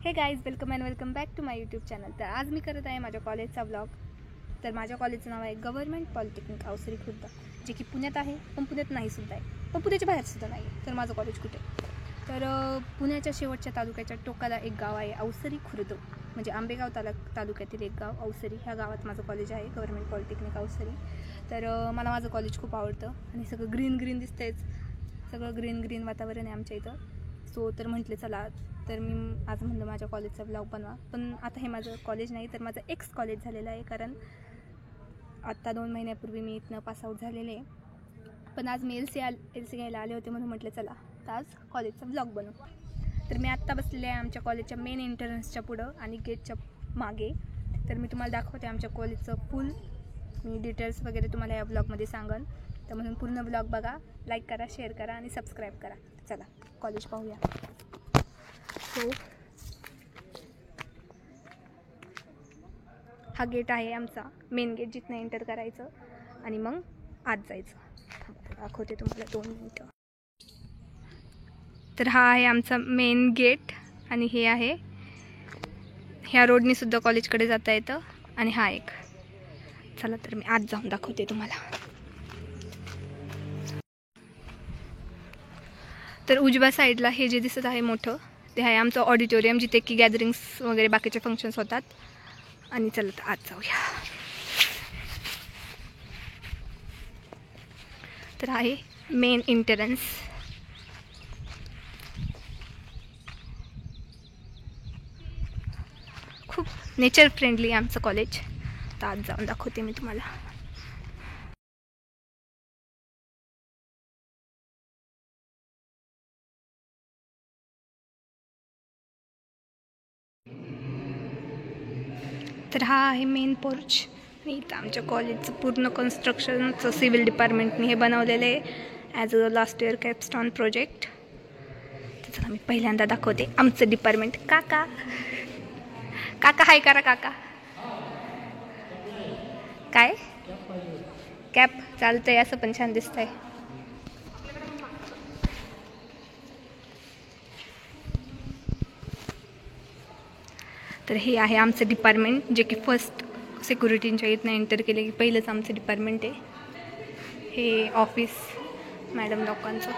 हे guys, welcome back to my YouTube channel. तर आज मी करत आहे माझ्या कॉलेजचा ब्लॉग. तर माझ्या कॉलेजचं नाव आहे गव्हर्नमेंट पॉलिटेक्निक अवसरी खुर्द, जे की पुण्यात आहे, पण पुण्यात नाही सुद्धा आहे, पण पुण्याच्या बाहेरसुद्धा नाही आहे. तर माझं कॉलेज कुठे? तर पुण्याच्या शेवटच्या तालुक्याच्या टोकाला एक गाव आहे अवसरी खुर्द, म्हणजे आंबेगाव तालुक्यातील एक गाव अवसरी. ह्या गावात माझं कॉलेज आहे, गव्हर्नमेंट पॉलिटेक्निक अवसरी. तर मला माझं कॉलेज खूप आवडतं आणि सगळं ग्रीन दिसतंयच, सगळं ग्रीन वातावरण आहे आमच्या इथं. तर म्हटले चला, तर मी आज म्हणलं माझ्या कॉलेजचा ब्लॉग बनवा. पण आता हे माझं कॉलेज नाही, तर माझं एक्स कॉलेज झालेलं आहे, कारण आत्ता 2 महिन्यापूर्वी मी इथनं पासआउट झालेले आहे. पण आज मी एल सी घ्यायला आले होते, म्हणून म्हटलं चला तर आज कॉलेजचा ब्लॉग बनवू. तर मी आत्ता बसलेले आहे आमच्या कॉलेजच्या मेन एंट्रन्सच्या पुढं आणि गेटच्या मागे. तर मी तुम्हाला दाखवते आमच्या कॉलेजचं फुल मी डिटेल्स वगैरे तुम्हाला या ब्लॉगमध्ये सांगेन. तर म्हणून पूर्ण ब्लॉग बघा, लाईक करा, शेअर करा आणि सबस्क्राईब करा. चला कॉलेज पाहूया. हा गेट आहे आमचा मेन गेट, जिथनं एंटर करायचं आणि मग आत जायचं. दाखवते तुम्हाला 2 मिनिटं. तर हा आहे आमचा मेन गेट आणि हे आहे, ह्या रोडनी सुद्धा कॉलेजकडे जाता येतं. आणि हा एक, चला तर मी आत जाऊन दाखवते तुम्हाला. तर उजव्या साईडला हे जे दिसत आहे मोठं, ते आहे आमचं ऑडिटोरियम, जिथे की गॅदरिंग्स वगैरे बाकीचे फंक्शन्स होतात. आणि चला तर आत जाऊया. तर आहे मेन एंट्रन्स. खूप नेचर फ्रेंडली आहे आमचं कॉलेज. तर आत जाऊन दाखवते मी तुम्हाला. तर हा आहे मेन पोर्च. आणि इथं आमच्या कॉलेजचं पूर्ण कन्स्ट्रक्शनचं सिव्हिल डिपार्टमेंटने हे बनवलेलं आहे as a last year capstone project. तर चला मी पहिल्यांदा दाखवते आमचं डिपार्टमेंट. काका हाय करा. काका काय कॅप चालतंय, असं पण छान दिसतंय. तर हे आहे आमचं डिपार्टमेंट, जे की फर्स्ट सिक्युरिटींच्या इथनं एंटर केले की पहिलंच आमचं डिपार्टमेंट आहे. हे ऑफिस मॅडम लोकांचं.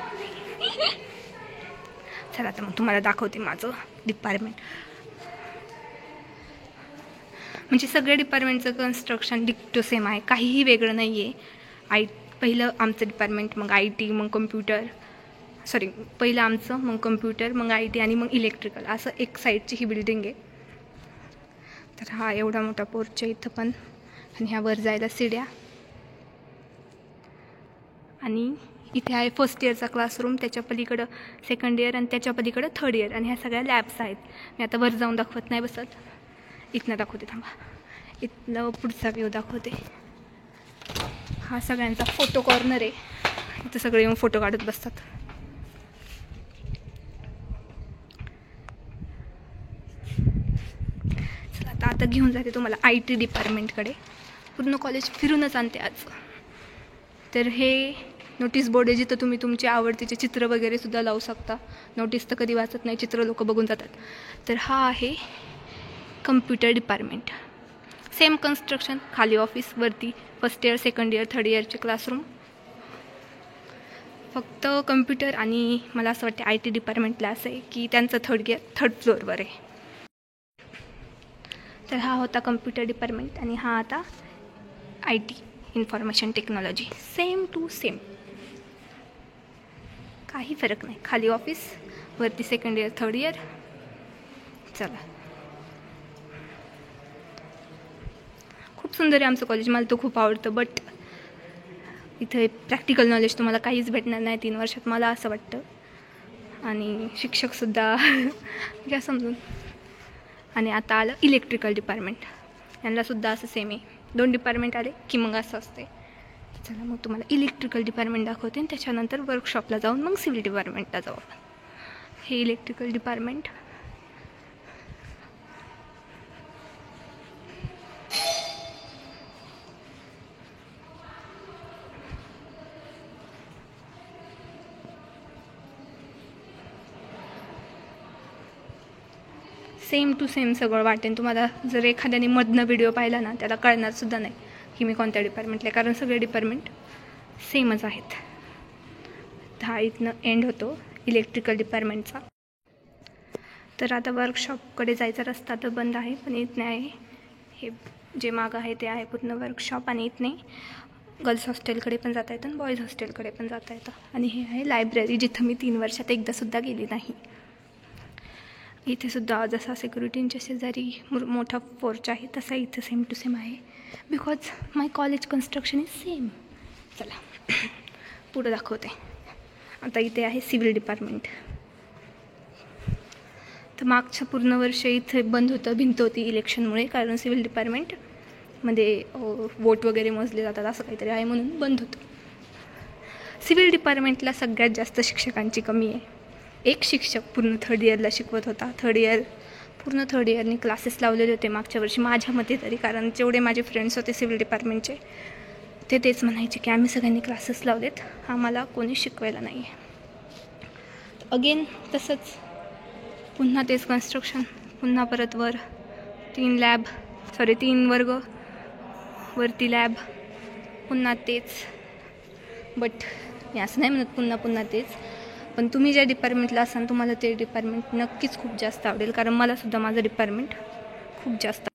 चला तर मग तुम्हाला दाखवते माझं डिपार्टमेंट. म्हणजे सगळ्या डिपार्टमेंटचं कन्स्ट्रक्शन डिक्टो सेम आहे, काहीही वेगळं नाही आहे. पहिलं आमचं डिपार्टमेंट, मग IT, मग कम्प्युटर, पहिलं आमचं, मग कम्प्युटर, मग IT आणि मग इलेक्ट्रिकल, असं एक साईडची ही बिल्डिंग आहे. तर हा एवढा मोठा पोर्च आहे इथं पण. आणि ह्यावर जायला सीड्या. आणि इथे आहे फर्स्ट इयरचा क्लासरूम, त्याच्या पलीकडं सेकंड इयर आणि त्याच्या पलीकडं थर्ड इयर. आणि ह्या सगळ्या लॅब्स आहेत. मी आता वर जाऊन दाखवत नाही बसत, इथनं दाखवते. थांबा, इथनं पुढचा व्ह्यू दाखवते. हा सगळ्यांचा फोटो कॉर्नर आहे, इथं सगळे येऊन फोटो काढत बसतात. चला आता घेऊन जाते तुम्हाला IT डिपार्टमेंटकडे. पूर्ण कॉलेज फिरूनच आणते आज. तर हे नोटीस बोर्ड आहे, जिथं तुम्ही तुमचे आवडतीचे चित्र वगैरे सुद्धा लावू शकता. नोटीस तर कधी वाचत नाही, चित्र लोक बघून जातात. तर हा आहे कम्प्युटर डिपार्टमेंट. सेम कन्स्ट्रक्शन, खाली ऑफिस, वरती first year, second year, third इयरचे क्लासरूम. फक्त कम्प्युटर आणि मला असं वाटतं IT डिपार्टमेंटला असं आहे की त्यांचं थर्ड फ्लोअरवर आहे. तर हा होता कम्प्युटर डिपार्टमेंट आणि हा आता IT, information technology. Same to same, काही फरक नाही. खाली ऑफिस, वरती सेकंड इयर, थर्ड इयर. चला, खूप सुंदर आहे आमचं कॉलेज, मला तर खूप आवडतं. बट इथे प्रॅक्टिकल नॉलेज तुम्हाला काहीच भेटणार नाही 3 वर्षात, मला असं वाटतं. आणि शिक्षकसुद्धा घ्या समजून. आणि आता आलं इलेक्ट्रिकल डिपार्टमेंट, यांनासुद्धा असं सेम आहे. 2 डिपार्टमेंट आले की मग असं असते. चला मग तुम्हाला इलेक्ट्रिकल डिपार्टमेंट दाखवते आणि त्याच्यानंतर वर्कशॉपला जाऊन मग सिव्हिल डिपार्टमेंटला जाऊ आपण. हे electrical department. Same to same सगळं वाटेल तुम्हाला. जर एखाद्याने मधनं व्हिडिओ पाहिला ना त्याला कळणारसुद्धा नाही की मी कोणत्या डिपार्टमेंटला आहे, कारण सगळे डिपार्टमेंट सेमच आहेत. हा इथनं एंड होतो इलेक्ट्रिकल डिपार्टमेंटचा. तर आता वर्कशॉपकडे जायचा रस्ता तर बंद आहे, पण इथने आहे हे जे मागं आहे ते आहे पूर्ण वर्कशॉप. आणि इथने गर्ल्स हॉस्टेलकडे पण जाता येतं आणि बॉईज हॉस्टेलकडे पण जाता येतं. आणि हे आहे लायब्ररी, जिथं मी 3 वर्षात एकदासुद्धा गेली नाही. इथे सुद्धा जसा सिक्युरिटींच्या शेजारी मोठा पोर्च आहे तसा इथं सेम टू सेम आहे, because my college construction is same. चला पुढं दाखवते. आता इथे आहे सिव्हिल डिपार्टमेंट. तर मागचं पूर्ण वर्ष इथे बंद होतं, भिंत होती इलेक्शनमुळे, कारण सिव्हिल डिपार्टमेंटमध्ये वोट वगैरे मोजले जातात असं काहीतरी आहे म्हणून बंद होतं. सिव्हिल डिपार्टमेंटला सगळ्यात जास्त शिक्षकांची कमी आहे. एक शिक्षक पूर्ण 3rd इयरला शिकवत होता. पूर्ण थर्ड इयरनी क्लासेस लावलेले होते मागच्या वर्षी माझ्या मते तरी, कारण जेवढे माझे फ्रेंड्स होते सिव्हिल डिपार्टमेंटचे ते तेच म्हणायचे की आम्ही सगळ्यांनी क्लासेस लावलेत, आम्हाला कोणी शिकवायला नाही आहे. अगेन तसंच पुन्हा तेच कन्स्ट्रक्शन, पुन्हा परत वर 3 वर्ग, वरती लॅब, पुन्हा तेच. बट मी असं नाही म्हणत पुन्हा तेच, पण तुम्ही ज्या डिपार्टमेंटला असाल तुम्हाला ते डिपार्टमेंट नक्कीच खूप जास्त आवडेल, कारण मलासुद्धा माझं डिपार्टमेंट खूप जास्त.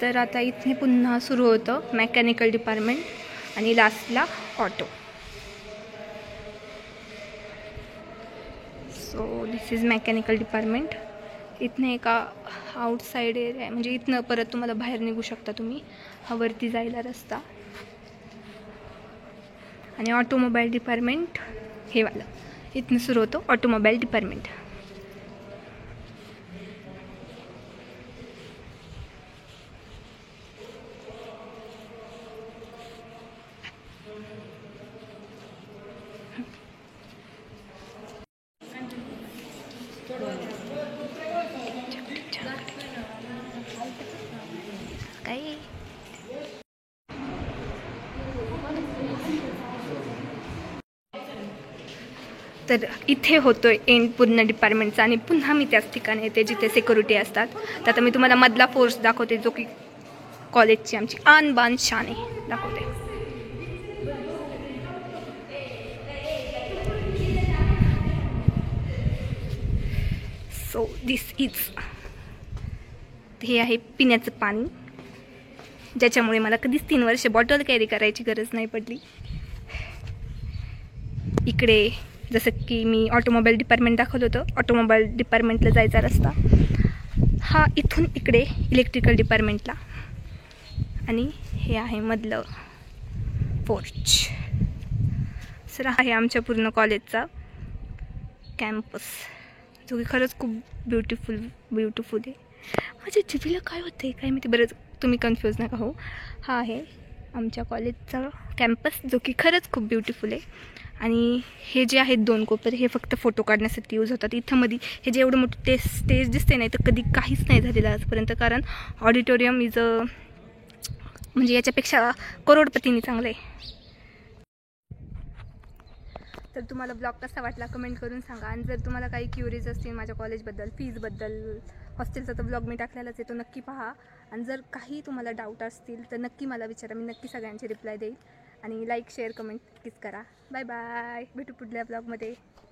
तर आता इथे पुन्हा सुरू होतं मेकॅनिकल डिपार्टमेंट आणि लास्टला auto. So this is mechanical department. इथनं एका आउटसाईड एरिया आहे, म्हणजे इथनं परत तुम्हाला बाहेर निघू शकता तुम्ही, हा वरती जायला रस्ता. आणि ऑटोमोबाईल डिपार्टमेंट हे वालं, इथनं सुरू होतं ऑटोमोबाईल डिपार्टमेंट. काय तर इथे होतोय एंड पूर्ण डिपार्टमेंटचा, आणि पुन्हा मी त्याच ठिकाणी येते जिथे सिक्युरिटी असतात. तर आता मी तुम्हाला मधला फोर्स दाखवते, जो की कॉलेजची आमची आन बान शान आहे, दाखवते. सो दिस इज, हे आहे पिण्याचं पाणी, ज्याच्यामुळे मला कधीच 3 वर्ष बॉटल कॅरी करायची गरज नाही पडली. इकडे जसं की मी ऑटोमोबाईल डिपार्टमेंट दाखवलं होतं, ऑटोमोबाईल डिपार्टमेंटला जायचा रस्ता हा इथून इकडे इलेक्ट्रिकल डिपार्टमेंटला, आणि हे आहे मधलं पोर्च. सर आहे आमच्या पूर्ण कॉलेजचा कॅम्पस, जो की खरंच खूप ब्युटिफुल आहे. माझ्या जिभेला काय होतं आहे काय माहिती, बरंच तुम्ही कन्फ्यूज नका हो. हा आहे आमच्या कॉलेजचा कॅम्पस, जो की खरंच खूप ब्युटिफुल आहे. आणि हे जे आहेत 2 कोपर, हे फक्त फोटो काढण्यासाठी यूज होतात. इथं मध्ये हे जे एवढं मोठं स्टेज दिसते नाही तर कधी काहीच नाही झालेलं आजपर्यंत, कारण ऑडिटोरियम इज म्हणजे याच्यापेक्षा करोडपतींनी चांगलं आहे. तर तुम्हाला ब्लॉग कसा वाटला कमेंट करून सांगा. आणि जर तुम्हाला काही क्युरीज असतील माझ्या कॉलेजबद्दल, फीजबद्दल, हॉस्टेलचा तर ब्लॉग मी टाकलेलाच आहे, तो नक्की पहा. आणि जर काही तुम्हाला डाऊट असतील तर नक्की मला विचारा, मी नक्की सगळ्यांचे रिप्लाय देईल. आणि लाईक शेअर कमेंट नक्कीच करा. बाय बाय, भेटू पुढल्या ब्लॉगमध्ये.